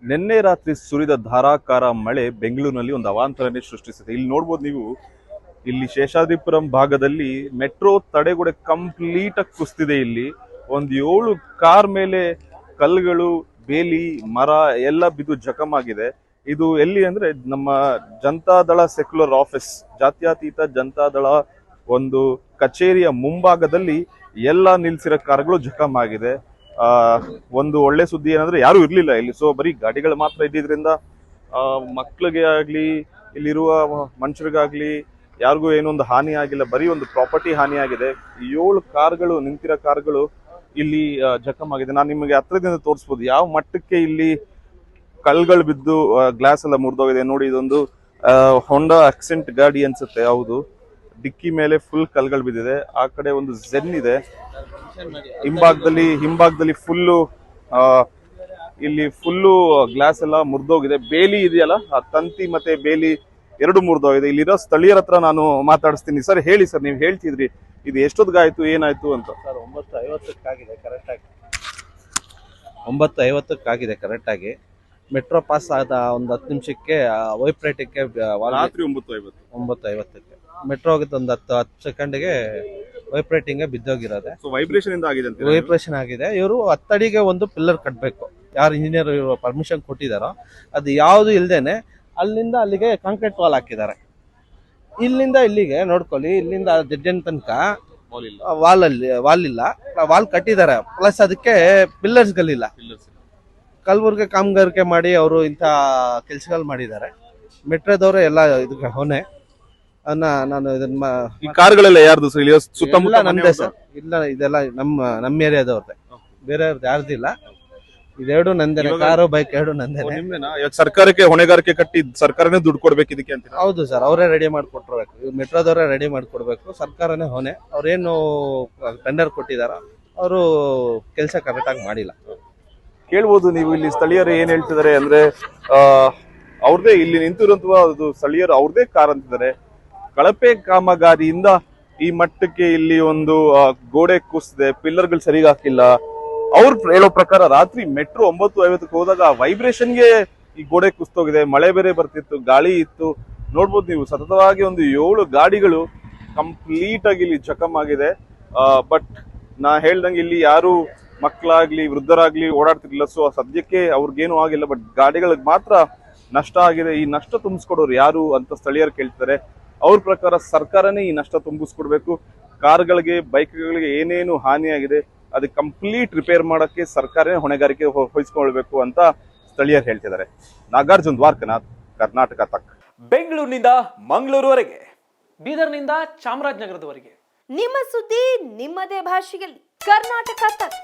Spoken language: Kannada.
ನಿನ್ನೆ ರಾತ್ರಿ ಸುರಿದ ಧಾರಾಕಾರ ಮಳೆ ಬೆಂಗಳೂರಿನಲ್ಲಿ ಒಂದು ಅವಾಂತರನೇ ಸೃಷ್ಟಿಸಿದೆ. ಇಲ್ಲಿ ನೋಡ್ಬೋದು ನೀವು, ಇಲ್ಲಿ ಶೇಷಾದ್ರಿಪುರಂ ಭಾಗದಲ್ಲಿ ಮೆಟ್ರೋ ತಡೆಗೋಡೆ ಕಂಪ್ಲೀಟ್ ಆಗಿ ಕುಸ್ತಿದೆ. ಇಲ್ಲಿ ಒಂದು 7 ಕಾರ್ ಮೇಲೆ ಕಲ್ಲುಗಳು, ಬೇಲಿ, ಮರ ಎಲ್ಲ ಬಿದ್ದು ಜಖಮಾಗಿದೆ. ಇದು ಎಲ್ಲಿ ಅಂದ್ರೆ ನಮ್ಮ ಜನತಾದಳ ಸೆಕ್ಯುಲರ್ ಆಫೀಸ್, ಜಾತ್ಯತೀತ ಜನತಾದಳ ಒಂದು ಕಚೇರಿಯ ಮುಂಭಾಗದಲ್ಲಿ ಎಲ್ಲ ನಿಲ್ಸಿರೋ ಕಾರ್ಗಳು ಜಖಮಾಗಿದೆ. ಒಂದು ಒಳ್ಳೆ ಸುದ್ದಿ ಏನಂದ್ರೆ ಯಾರು ಇರ್ಲಿಲ್ಲ ಇಲ್ಲಿ. ಸೊ ಬರೀ ಗಾಡಿಗಳು ಮಾತ್ರ ಇದ್ದಿದ್ರಿಂದ ಮಕ್ಳಿಗೆ ಆಗ್ಲಿ, ಇಲ್ಲಿರುವ ಮನುಷ್ಯರಿಗಾಗ್ಲಿ ಯಾರಿಗೂ ಏನೊಂದು ಹಾನಿ ಆಗಿಲ್ಲ. ಬರೀ ಒಂದು ಪ್ರಾಪರ್ಟಿ ಹಾನಿ ಆಗಿದೆ. 7 ಕಾರ್ಗಳು, ನಿಂತಿರೋ ಕಾರ್ಗಳು ಇಲ್ಲಿ ಜಖಮಾಗಿದೆ. ನಾನು ನಿಮಗೆ ಹತ್ರದಿಂದ ತೋರಿಸ್ಬೋದು ಯಾವ ಮಟ್ಟಕ್ಕೆ ಇಲ್ಲಿ ಕಲ್ಗಳು ಬಿದ್ದು ಗ್ಲಾಸ್ ಎಲ್ಲ ಮುರಿದೋಗಿದೆ. ನೋಡಿ, ಇದೊಂದು ಹೊಂಡಾ ಆಕ್ಸೆಂಟ್ ಗಾಡಿ ಅನ್ಸುತ್ತೆ. ಹೌದು, ಡಿಕ್ಕಿ ಮೇಲೆ ಫುಲ್ ಕಲ್ಗಳು ಬಿದ್ದಿದೆ. ಆ ಕಡೆ ಒಂದು ಜೆನ್ ಇದೆ. ಹಿಂಭಾಗದಲ್ಲಿ ಫುಲ್ಲು ಇಲ್ಲಿ ಫುಲ್ಲು ಗ್ಲಾಸ್ ಎಲ್ಲ ಮುರಿದೋಗಿದೆ. ಬೇಲಿ ಇದೆಯಲ್ಲ, ಆ ತಂತಿ ಮತ್ತೆ ಬೇಲಿ ಎರಡು ಮುರಿದೋಗಿದೆ. ಇಲ್ಲಿರೋ ಸ್ಥಳೀಯರ ಹತ್ರ ನಾನು ಮಾತಾಡಿಸ್ತೀನಿ. ಸರ್ ಹೇಳಿ ಸರ್, ನೀವು ಹೇಳ್ತಿದ್ರಿ ಇದು ಎಷ್ಟೊತ್ತಿಗಾಯ್ತು, ಏನಾಯ್ತು ಅಂತ. ಸರ್ 9:50 ಕರೆಕ್ಟಾಗಿ 9:50 ಕರೆಕ್ಟಾಗಿ ಮೆಟ್ರೋ ಪಾಸ್ ಆದ ಒಂದು 10 ನಿಮಿಷಕ್ಕೆ ವೈಬ್ರೇಟಿಂಗ್ಗೆ ರಾತ್ರಿ 9:50 ಮೆಟ್ರೋ ಹೋಗಿದ್ದು ಒಂದು 10 ಸೆಕೆಂಡ್ಗೆ ವೈಬ್ರೇಟಿಂಗ್ ಬಿದ್ದೋಗಿರೋದೆ. ವೈಬ್ರೇಷನ್ ಇಂದ ಆಗಿದೆ ಅಂತ. ವೈಬ್ರೇಷನ್ ಆಗಿದೆ. ಇವರು 10 ಅಡಿಗೆ ಒಂದು ಪಿಲ್ಲರ್ ಕಟ್ಟಬೇಕು. ಯಾರು ಇಂಜಿನಿಯರ್ ಪರ್ಮಿಷನ್ ಕೊಟ್ಟಿದಾರೋ ಅದು ಯಾವುದು ಇಲ್ದೇನೆ ಅಲ್ಲಿಂದ ಅಲ್ಲಿಗೆ ಕಾಂಕ್ರೀಟ್ ವಾಲ್ ಹಾಕಿದ್ದಾರೆ. ಇಲ್ಲಿಂದ ಇಲ್ಲಿಗೆ ನೋಡ್ಕೊಳ್ಳಿ, ಇಲ್ಲಿಂದ ಜಡ್ಜನ್ ತನಕ ವಾಲ್ ಇಲ್ಲ, ವಾಲ್ ಕಟ್ಟಿದ್ದಾರೆ. ಪ್ಲಸ್ ಅದಕ್ಕೆ ಪಿಲ್ಲರ್ಸ್ ಗಳಿಲ್ಲ. ಕಲ್ಬುರ್ಗಿ ಕಾಮಗಾರಿಕೆ ಮಾಡಿ ಅವರು ಇಂಥ ಕೆಲಸಗಳು ಮಾಡಿದ್ದಾರೆ. ಮೆಟ್ರೋದವರು ಎಲ್ಲ ಇದಕ್ಕೆ ಹೊಣೆ. ನಾನು ಇದನ್ನ ಈ ಕಾರ್ಗಳೆಲ್ಲ ಯಾರ್ದು ಸರ್? ಇಲ್ಲಿ ಸುತ್ತಮುತ್ತ ನಮ್ದೇ ಸರ್. ಇಲ್ಲ, ಇದೆಲ್ಲ ನಮ್ಮ ಏರಿಯಾದವ್ರದ್ದೆ, ಬೇರೆಯವ್ರದ್ದು ಯಾರ್ದಿಲ್ಲ. ಇದೆರಡು ನಂದೇನೆ, ಕಾರು ಬೈಕ್ ಎರಡು ನಂದೇನೆ. ಸರ್ಕಾರಕ್ಕೆ ಹೊಣೆಗಾರಿಕೆ ಕಟ್ಟಿ ಸರ್ಕಾರನೇ ದುಡ್ಡು ಕೊಡ್ಬೇಕು ಇದಕ್ಕೆ ಅಂತ? ಹೌದು ಸರ್, ಅವರೇ ರೆಡಿ ಮಾಡ್ಕೊಟ್ರಬೇಕು. ಮೆಟ್ರೋದವರೇ ರೆಡಿ ಮಾಡ್ಕೊಡ್ಬೇಕು. ಸರ್ಕಾರನೇ ಹೊಣೆ. ಅವ್ರೇನು ಟೆಂಡರ್ ಕೊಟ್ಟಿದಾರ, ಅವರು ಕೆಲಸ ಕರೆಕ್ಟಾಗಿ ಮಾಡಿಲ್ಲ. ಕೇಳ್ಬೋದು ನೀವು. ಇಲ್ಲಿ ಸ್ಥಳೀಯರು ಏನ್ ಹೇಳ್ತಿದ್ದಾರೆ ಅಂದ್ರೆ, ಅವ್ರದೇ ಇಲ್ಲಿ ನಿಂತಿರುವಂತಹ ಅದು ಸ್ಥಳೀಯರು ಅವ್ರದೇ ಕಾರ್ ಅಂತಿದ್ದಾರೆ. ಕಳಪೆ ಕಾಮಗಾರಿಯಿಂದ ಈ ಮಟ್ಟಕ್ಕೆ ಇಲ್ಲಿ ಒಂದು ಗೋಡೆ ಕುಸಿದೆ, ಪಿಲ್ಲರ್ಗಳು ಸರಿಯಾಗಿ ಹಾಕಿಲ್ಲ. ಅವ್ರು ಹೇಳೋ ಪ್ರಕಾರ ರಾತ್ರಿ ಮೆಟ್ರೋ 9:50 ಹೋದಾಗ ವೈಬ್ರೇಷನ್ಗೆ ಈ ಗೋಡೆ ಕುಸ್ತೋಗಿದೆ. ಮಳೆ ಬೇರೆ ಬರ್ತಿತ್ತು, ಗಾಳಿ ಇತ್ತು. ನೋಡ್ಬೋದು ನೀವು, ಸತತವಾಗಿ ಒಂದು 7 ಗಾಡಿಗಳು ಕಂಪ್ಲೀಟ್ ಆಗಿ ಇಲ್ಲಿ ಜಖಮಾಗಿದೆ. ಬಟ್ ನಾ ಹೇಳ್ದಂಗೆ ಇಲ್ಲಿ ಯಾರು ಮಕ್ಕಳಾಗ್ಲಿ ವೃದ್ಧರಾಗ್ಲಿ ಓಡಾಡ್ತಿರ್ಲಿಲ್ಲ. ಸೊ ಸದ್ಯಕ್ಕೆ ಅವ್ರಿಗೇನು ಆಗಿಲ್ಲ. ಬಟ್ ಗಾಡಿಗಳಿಗೆ ಮಾತ್ರ ನಷ್ಟ ಆಗಿದೆ. ಈ ನಷ್ಟ ತುಂಬಿಸ್ಕೊಡೋರು ಯಾರು ಅಂತ ಸ್ಥಳೀಯರು ಕೇಳ್ತಾರೆ. ಅವ್ರ ಪ್ರಕಾರ ಸರ್ಕಾರನೇ ಈ ನಷ್ಟ ತುಂಬಿಸ್ಕೊಡ್ಬೇಕು. ಕಾರ್ಗಳಿಗೆ, ಬೈಕ್ಗಳಿಗೆ ಏನೇನು ಹಾನಿಯಾಗಿದೆ ಅದಕ್ಕೆ ಕಂಪ್ಲೀಟ್ ರಿಪೇರ್ ಮಾಡಕ್ಕೆ ಸರ್ಕಾರನೇ ಹೊಣೆಗಾರಿಕೆ ವಹಿಸ್ಕೊಳ್ಬೇಕು ಅಂತ ಸ್ಥಳೀಯರು ಹೇಳ್ತಿದ್ದಾರೆ. ನಾಗಾರ್ಜುನ್ ದ್ವಾರಕನಾಥ್, ಕರ್ನಾಟಕ ತಕ್. ಬೆಂಗಳೂರಿನಿಂದ ಮಂಗಳೂರುವರೆಗೆ, ಬೀದರ್ನಿಂದ ಚಾಮರಾಜನಗರದವರೆಗೆ ನಿಮ್ಮ ಸುದ್ದಿ ನಿಮ್ಮದೇ ಭಾಷೆಯಲ್ಲಿ. ಕರ್ನಾಟಕ ತಕ್.